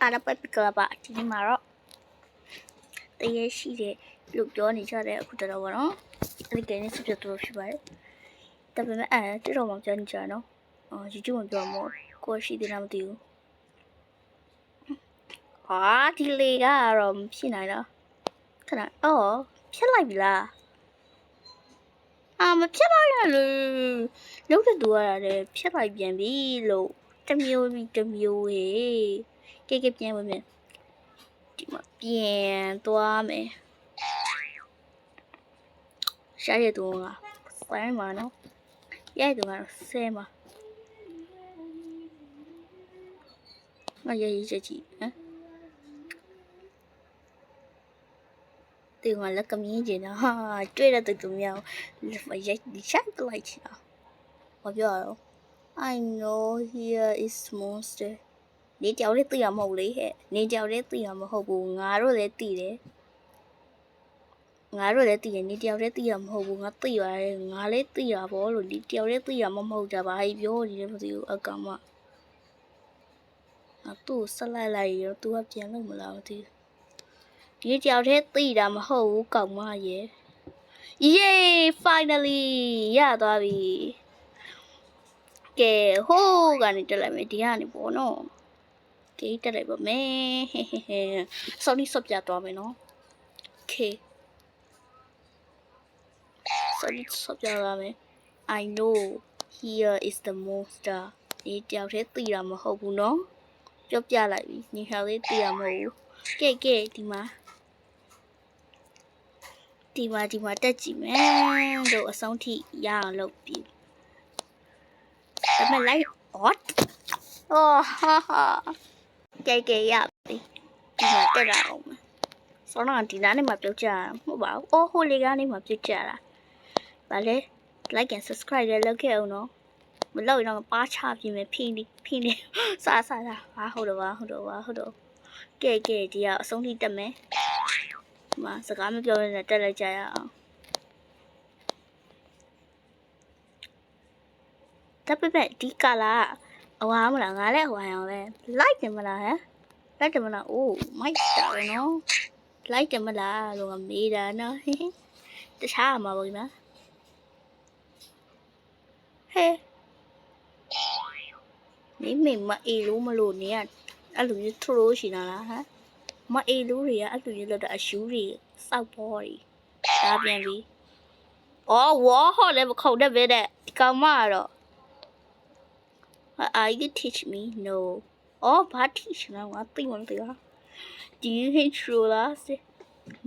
အားလုံးပဲပြကြပါဒီနေ့မှာတော့တရေရှိတဲ့လို့ပြောနေကြတဲ့အခုတော့ဗောနော်အဲ့ဒီကိန်းနဲ့ဆက်ပြတော့ဖြစ်ပါတယ်ဒါပေမဲ့တိတော့မှပြောနေကြနော်YouTube မှာပြောမို့ကိုရှိသေးလားမသိဘူးဟာဒီလေကတော့မဖြစ်နိုင်တော့ခဏဖြစ်လိုက်ပြီလားမဖြစ်လိုက်ရလို့လုံးတဲ့သူရတယ်ဖြစ်လိုက်ပြန်ပြီလို့တမျိုးဟေးကဲပြန်ဝင်မယ်ဒီမှာပြန်သွားမယ်ရှားရတူကဆိုင်မှာနော်ရိုက်တူကတော့ဆဲမှာငါရေးချက်ကြည့်ဟမ်ဒီကလက်ကမြင်းကျင်ဟာတွေ့တဲ့တူမျိုးရိုက်ချိုက်ပလိုက်ချင်တာဘာပြောရအောင် I know here is monster နေကြောက်လေးသိရမဟုတ်လေဟဲ့နေကြောက်လေးသိရမဟုတ်ဘူးငါတို့လည်းသိတယ်ငါတို့လည်းသိတယ်နေတယောက်လည်းသိရမဟုတ်ဘူးငါသိရတယ်ငါလည်းသိရပါလို့ဒီတယောက်လည်းသိရမဟုတ်ကြပါဘူးပြောနေတယ်မသိဘူးအကောင်မငါသူ့ဆက်လိုက်ရောသူကပြန်လို့မလားမသိဘူးဒီတယောက်လည်းသိတာမဟုတ်ဘူးကောင်မရဲ့ Yay finally ရသွားပြီကဲဟိုးကနေတက်လိုက်မယ်ဒီကနေပေါ့နော်ကဲတက်လိုက်ပါမယ်စောင်းနေဆော့ပြသွားမယ်နော် Okayဆော့ပြသွားမယ် I know here is the monster ဒီတယောက်တည်းသိတာမဟုတ်ဘူးနော်ပြောပြလိုက်ပြီညီဟောလေးသိရမဟုတ်ဘူးကဲဒီမှာတက်ကြည့်မယ်တို့အဆုံးထိရအောင်လုပ်ပြီဒါပေမဲ့လိုက် what ဟာကဲရပြီဒီမှာတက်လာအောင်စောနာဒီနားနဲ့မှပြုတ်ကြတာမဟုတ်ပါဘူးဟိုလေကနေမှပြုတ်ကြတာဗာလေ like and subscribe လည်းလုပ်ခဲ့အောင်နော်မလုပ်ရင်တော့ပါချပြင်းမယ်ဖိနေစားဟာဟုတ်တော့ကဲဒီကအဆုံးထိတက်မယ်ဒီမှာစကားမပြောရနဲ့တက်လိုက်ကြရအောင်တပည့်ဒီကလာအဝါမလားငါလည်းအဝါအောင်ပဲ like တယ်မလားဟမ် like တယ်မလားအိုးမိုက်တာပဲနော် like တယ်မလားလို့ငါမေးတာနော်တခြားမှာပေါ့နော်ဟဲ့နေမအေးလို့မလို့နေရအဲ့လိုမျိုးထိုးလို့ရှိတာလားဟမ်မအေးလို့တွေကအဲ့လိုမျိုးလောက်တဲ့အရှူးတွေစောက်ပေါ်တွေဒါပြန်ပြီဝါဟောလည်းမခုံတဲ့ပဲတဲ့ဒီကောင်မကတော့ I can teach me no ဘာ teach လဲငါသိမသိဘူး Do you hate true last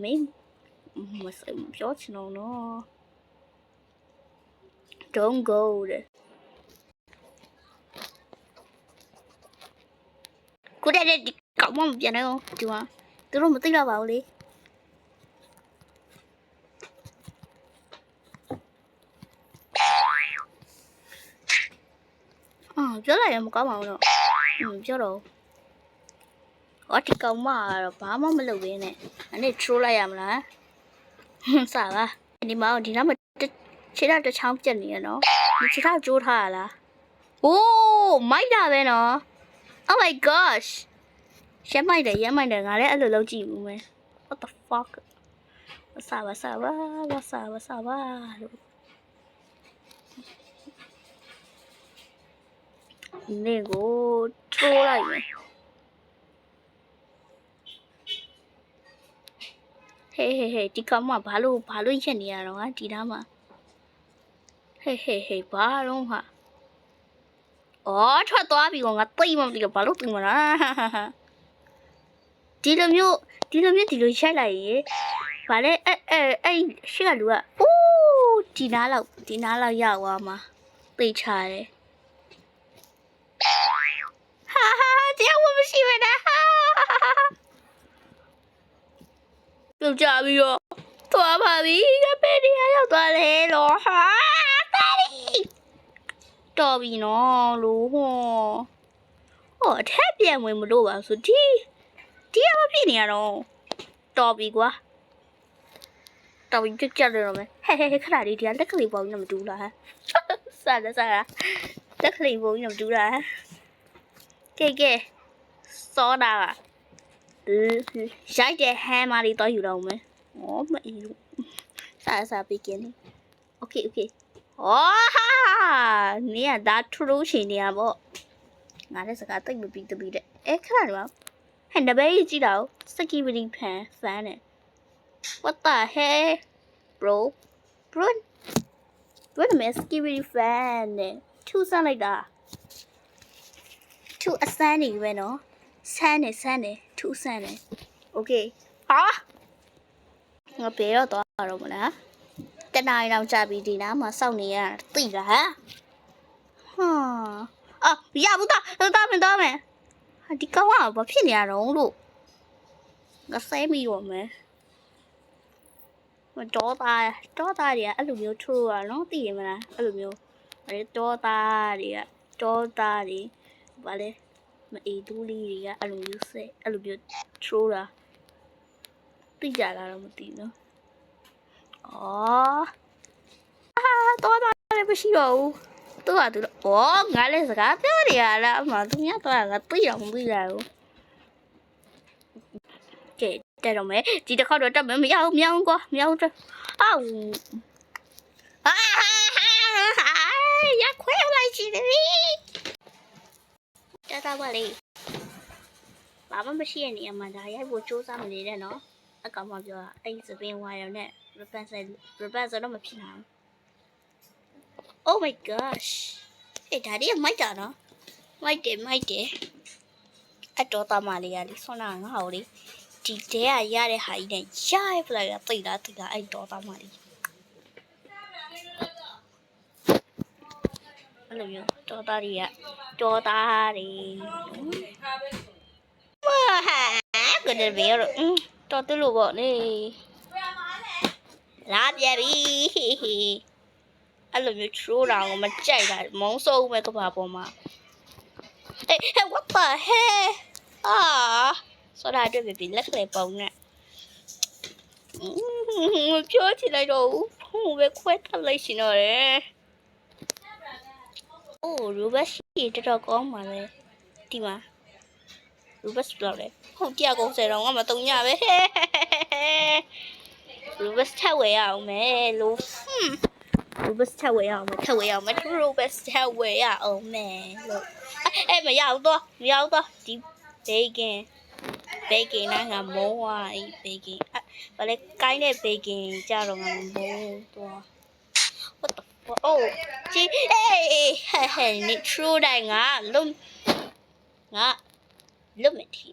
မင်းမစပြောချင်တော့နော် Don't go တဲ့ကိုတဲ့ဒီကောင်မပြန်နေအောင်ဒီမှာသူတို့မသိတော့ပါဘူးလေပြောလိုက်ရင်မကောင်းပါဘူးတော့ပြောတော့ဒီကောင်မကတော့ဘာမှမလုပ်ဘဲနဲ့အဲ့ troll လိုက်ရမလားစပါဒီမှာဒီနားမှာခြေထောက်တစ်ချောင်းပြက်နေရနော်ဒီခြေထောက်ကျိုးထားရလားမိုက်တာပဲနော် Oh my gosh ရမ်းမိုက်တယ်ငါလည်းအဲ့လိုလုပ်ကြည့်ဘူးမယ် What the fuck စပါလို့နေကို troll လိုက်မယ်ဟေးဒီကောင်မဘာလို့ရက်နေရတော့ဟာဒီသားမှာဟေးဘာတော့ဟာထွက်သွားပြီကောငါသိမသိတော့ဘာလို့သိမလားဒီလိုမျိုးရိုက်လိုက်ရေဗာလဲအဲ့ရှေ့ကလူကဒီနားလောက်ရောက်သွားမှာသိချတယ်တရားဝင်မရှိပဲနဲ့ပြုတ်ကြပြီးတော့သွားပါပြီကပဲဒီရောက်သွားလေလို့တော်ပြီနော်လို့အထက်ပြန်ဝင်မလို့ပါဆိုဒီကမဖြစ်နေရတော့တော်ပြီကွာတော်ပြီကြတယ်တော့မယ်ဟဲ့ခဏလေးဒီကလက်ကလေးပေါင်းနေမတူလားဟမ်စားလက်ကလေးပေါင်းနေမတူလားကဲ စောတာကရိုက်တဲ့ဟမ်းမလေးတော့ယူတော့မယ်။ဩမအီလို့စားပေးကင်း။ Okay okay ။ဩဟာနေရဒါထရူးရှင်နေရပေါ့။ငါလည်းစကားတိတ်မပြီးတပြီးတဲ့။ခဏနေပါ။ဟဲ့တပည့်ကြီးကြည့်တော့စကီဗရီဖန်နဲ့ What the hell bro bro နည်းစကီဗရီဖန်နဲ့ထူဆန်းလိုက်တာထူအစမ်းနေပဲနော်ဆန်းနေထူဆန်းနေ Okay ဟာငါဘယ်တော့မလားတနားရီလောက်ကြာပြီဒီနားမှာစောင့်နေရသိလားဟာရဘူးတော့မယ်ဟာဒီကောင်ကဘာဖြစ်နေရတော့လို့ငါဆဲမိရောမယ်တောသားတွေကအဲ့လိုမျိုးထိုးရနော်သိရမလားအဲ့လိုမျိုးတောသားတွေဘာလဲမအေးတူးလေးတွေကအဲ့လိုမျိုးထိုးတာသိကြလားတော့မသိဘူးနော်တောသားလည်းမရှိတော့ဘူးသူကငါလည်းစကားပြောနေရလားအမှသူများတော့ငါသိအောင်မသိလာဘူးကဲတက်တော့မယ်ဒီတစ်ခေါက်တော့တက်မယ်မရဘူးကွာမရဘူးတော့ရခွဲလိုက်ချင်တယ်တာပါလေဘာမှမရှိတဲ့နေရာမှာဒါရိုက်ဖို့စူးစမ်းမနေတဲ့နော်အကောင်မပြောတာအဲ့စပင်းဝါရုံနဲ့ repair တော့မဖြစ်နိုင်ဘူး Oh my gosh ဒါဒီမိုက်တာနော်မိုက်တယ်အတော်သားမလေးကလေဆွမ်းနာငါ့ဟိုလေဒီတဲကရတဲ့ဟာကြီးနဲ့ရရပလာတိတ်တာအဲ့တော်သားမလေးအဲ့လိုမျိုးတော်သားတွေကတဲ့ဘေးရောတော်တူလို့ပေါ့လေလာပြပြီအဲ့လိုမျိုး troll တောင်ကိုမကြိုက်တာမုန်းဆိုးမဲ့ကဘာပေါ်မှာwhat the hell ဆိုတာတွေ့ပြီလက်ခလေးပုံနဲ့ပြောချင်လိုက်တော့ဖုန်းပဲခွဲထလိုက်ရှင်တော့တယ်ရူဘတ်ရှိတော်ကောင်းပါလေဒီမှာရူဘတ်လောက်လေဟုတ်190တော့ငါမတုံညပဲရူဘတ်ထက်ဝယ်ရအောင်မယ်လို့ရူဘတ်ထက်ဝယ်ရအောင်မယ်ရူဘတ်ထက်ဝယ်ရအောင်မယ်လို့မရဘူးတော့ဒီဘေကင်နာငါမုန်းဝါဘေကင်ဘာလဲကိုင်းတဲ့ဘေကင်ကြတော့ငါမုန်းတော့ What the fuck ជី你出来ငါလုံးမထီ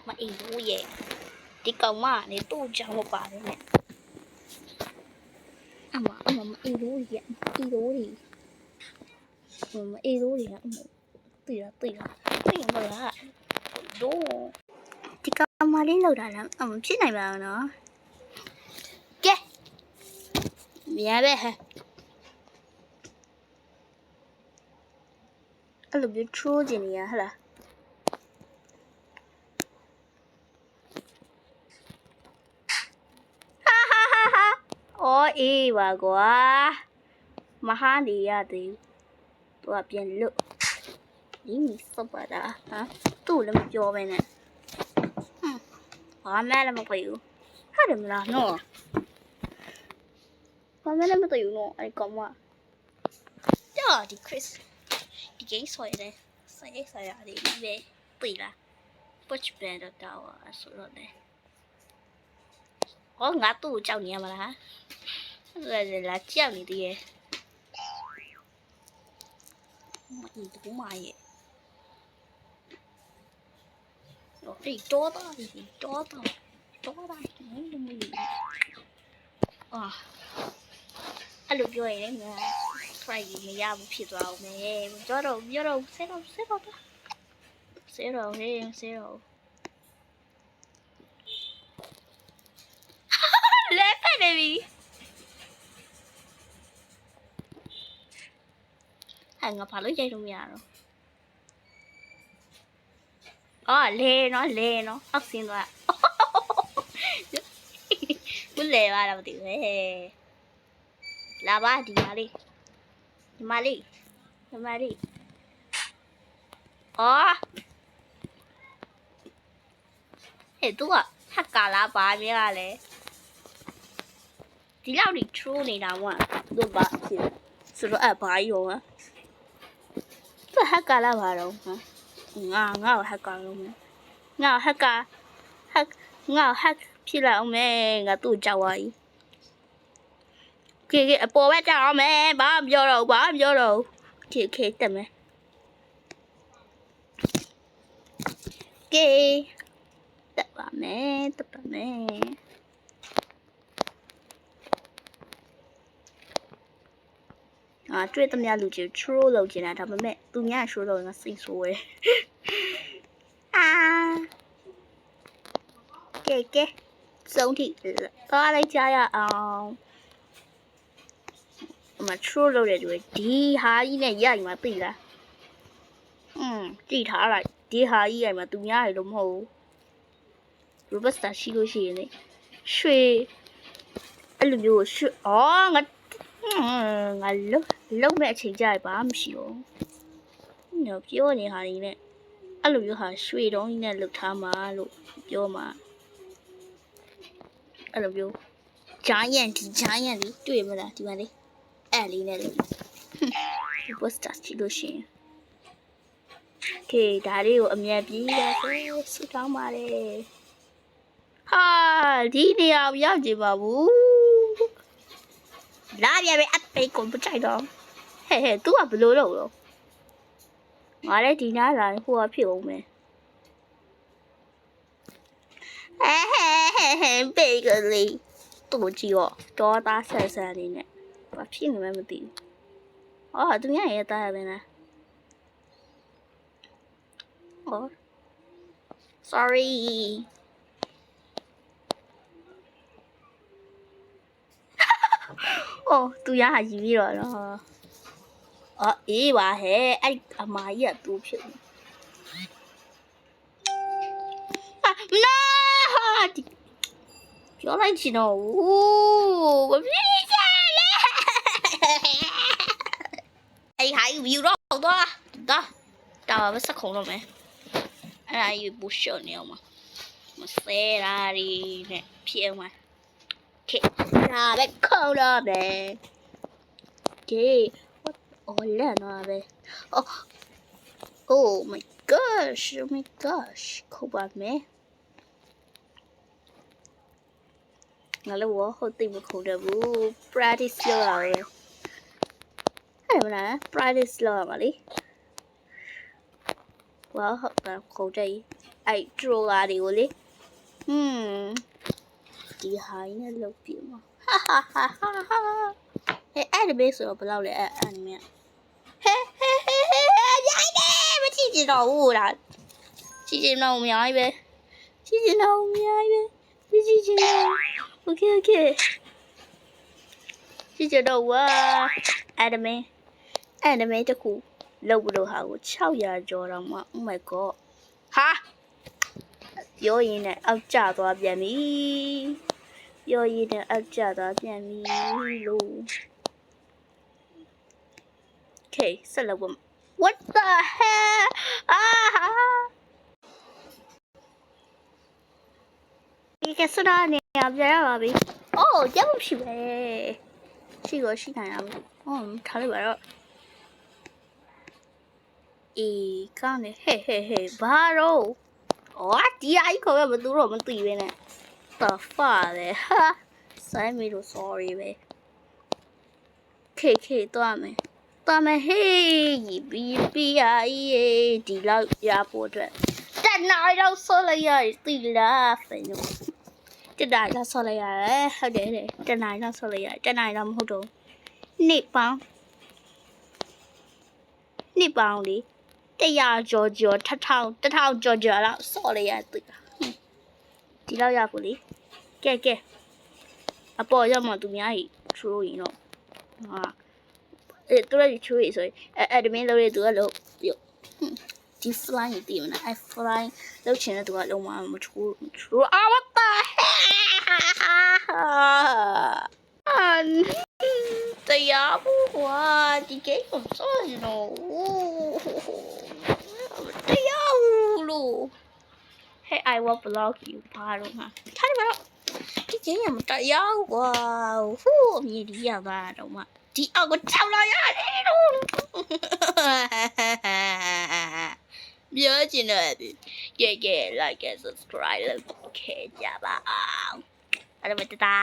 မအေးဘူးရဲ့ဒီကောင်မနေသူ့ကြောင့်မပါတယ်နဲ့အမမအေးလို့ရဲ့မအေးလို့ရသိရမလားတော့ဒီကောင်မလေးလောက်တာလားမဖြစ်နိုင်ပါဘူးနော်ကဲမြားပဲဟဲ့အဲ့လိုမျိုး troll ကျင်နေရဟလားအေးပါကွာမဟာနေရသေးသူကပြန်လွတ်ဒီမစပါတာသူ့လည်းမပြောပဲနဲ့ဘာမှလည်းမပြေဘူးဟာတယ်မလားနော်ဘာမှလည်းမသိဘူးနော်အဲ့ကောင်မဒီ Chris ဒီကိစ္စရတယ်ဆိုင်ရတယ်ပဲပြေးလား Push band တော့ဆိုတော့လေငါသူ့ကိုကြောက်နေရမလားလာကြောက်နေသေးရဲ့တူမရဲ့တော့တော်တာမင်းအဲ့လိုပြောရင်ငါ try မရဘူးဖြစ်သွားအောင်မယ်ပြောတော့ဆဲတော့လဲဖက်နေပြီငါဘာလို့ရိုက်လို့မရတော့လဲနော်အောက်ဆင်းသွားဘူးလဲပါတော့မသိဘူးလာပါဒီမလေး哦，嘿，都啊，他干啦把面啊嘞，ဒီလောက်ဒီထရိုးနေတာကတို့ပါဖြစ်ဆိုတော့အဘာရောอ่ะသူဟက်ကလာပါတော့ငါ့ကိုဟက်ကလုံးမယ်ငါ့ဟက်ကဟက်ငါ့ဟက်ဖြစ်လာအောင်မယ်ငါသူ့ကြောက်သွားပြီကေအပေါ်ပဲကြောက်အောင်မယ်ဘာမပြောတော့ကေတက်မယ်ကေတက်ပါမယ်တွေ့သမျှလူကြီး troll လုပ်နေတာဒါပေမဲ့သူများ troll လုပ်ရင်စိတ်ဆိုးတယ်ကဲစုံထိသွားလိုက်ကြရအောင်အမ troll လုပ်တဲ့တွေဒီဟာကြီးနဲ့ရိုက်မှာသိလားကြည့်ထားလိုက်ဒီဟာကြီးရိုက်မှာသူများရလို့မဟုတ်ဘူး robusta ရှိလို့ရှိရင်လေရွှေအဲ့လိုမျိုးရွှေငါလုံးမဲ့အချိန်ကြရပါမရှိဘူးညပြောနေဟာနေနဲ့အဲ့လိုမျိုးဟာရွှေတုံးကြီးနဲ့လှုပ်ထားမှာလို့ပြောမှာအဲ့လိုမျိုး giant လေးတွေ့မလားဒီမှာလေးအဲ့လေးနဲ့လေ poster ကြည့်လို့ရှိရင်ဒါလေးကိုအမြတ်ပြီးရဆိုဆူတောင်းပါလေဟာဒီနေရာရောက်ကြပါဘူးလာပြပဲအပိတ်ကိုမကြိုက်တော့ဟဲ့ तू ကဘလို့လို့ငါလည်းဒီနားလာဟိုကဖြစ်အောင်မယ်ဘေကလေးတူကြည့်တော့သားဆက်နေနဲ့ဘာဖြစ်နေမှမသိဘူးသူများရဲ့သားရပဲလားsorry သူရဟာယူပြီးတော့နော်အေးပါဟဲ့အဲ့အမကြီးကသူ့ဖြစ်နေပြောလိုက်ချင်တော့ဘာဖြစ်ကြလဲအဲ့ဟာယူတော့တော့မစခုံတော့မယ်အဲ့ဒါယူပူရှော့နေအောင်မဆဲရာရီနဲ့ဖြစ်အောင်ဒါပဲခုံတော့မယ်လက်နော်ပဲ oh my gosh ခုပါမယ်ငါလည်းဟုတ်သိမခုံတော့ဘူး practice လုပ်ရတယ်အဲ့မလား practice လုပ်ရပါလေဟုတ်ပါခုံတဲ့အဲ့ troller တွေကိုလေဒီဟာနဲ့လုပ်ပြမှာအဲ့ဒီဘေးဆိုတော့ဘယ်လောက်လဲအဲ့နည်းရိုက်တယ်မကြည့်ကြတော့ဘူးလားကြည့်ကြတော့အများကြီးပဲကြည့်ကြတော့โอเคကြည့်ကြတော့ဝါအဲ့ဒီမေတခုလုပ်လို့ဟာကို600ကျော်တော့မှ oh my god ဟာပြောရင်လည်းအောက်ကျသွားပြန်ပြီလို့ဆက်လုပ်ပါ what the hell ဒီကစရာနေရပြရပါပြီရဖို့ရှိပဲရှိနိုင်ရဘူးထားလိုက်ပါတော့ကောင်းတယ်ဟဲ့ဘာတော့ဒီအိုက်ခေါ်ရမသူတော့မသိပဲနဲ့father sorry me sorry ပဲသွားမယ်ဟေးပြီးဒီလောက်ရဖို့အတွက်တနိုင်တော့ဆော်လိုက်ရသိလားဖင်တို့တနိုင်တော့ဆော်လိုက်ရတယ်ဟုတ်တယ်တနိုင်တော့ဆော်လိုက်ရတနိုင်တော့မဟုတ်တော့နှစ်ပေါင်းလေ100ကျော်1000ကျော်လောက်ဆော်လိုက်ရသိလားဒီလောက်ရဖို့လေကဲအပေါ်ရောက်မှသူများကြီး true ရင်တော့သူလည်း true ဆိုရင် admin လုပ်ရသူကလို့ပြုတ်ဒီ fly တည်မလား fly လုပ်ချင်တဲ့သူကလုံးဝမ true what the hell တရားဘူးကွာဒီ game ကိုစောနေတော့ I will block you ဘာလို့ဟာထားတယ်မတော့ဒီချင်းရမတရားကွာဟိုးအမြည်ဒီရပါတော့မှဒီအောက်ကိုကြောက်လာရတယ်လို့ပြောချင်တော့ကဲ like and subscribe လုပ်ခဲ့ကြပါအောင်အဲ့ဒါမှတတာ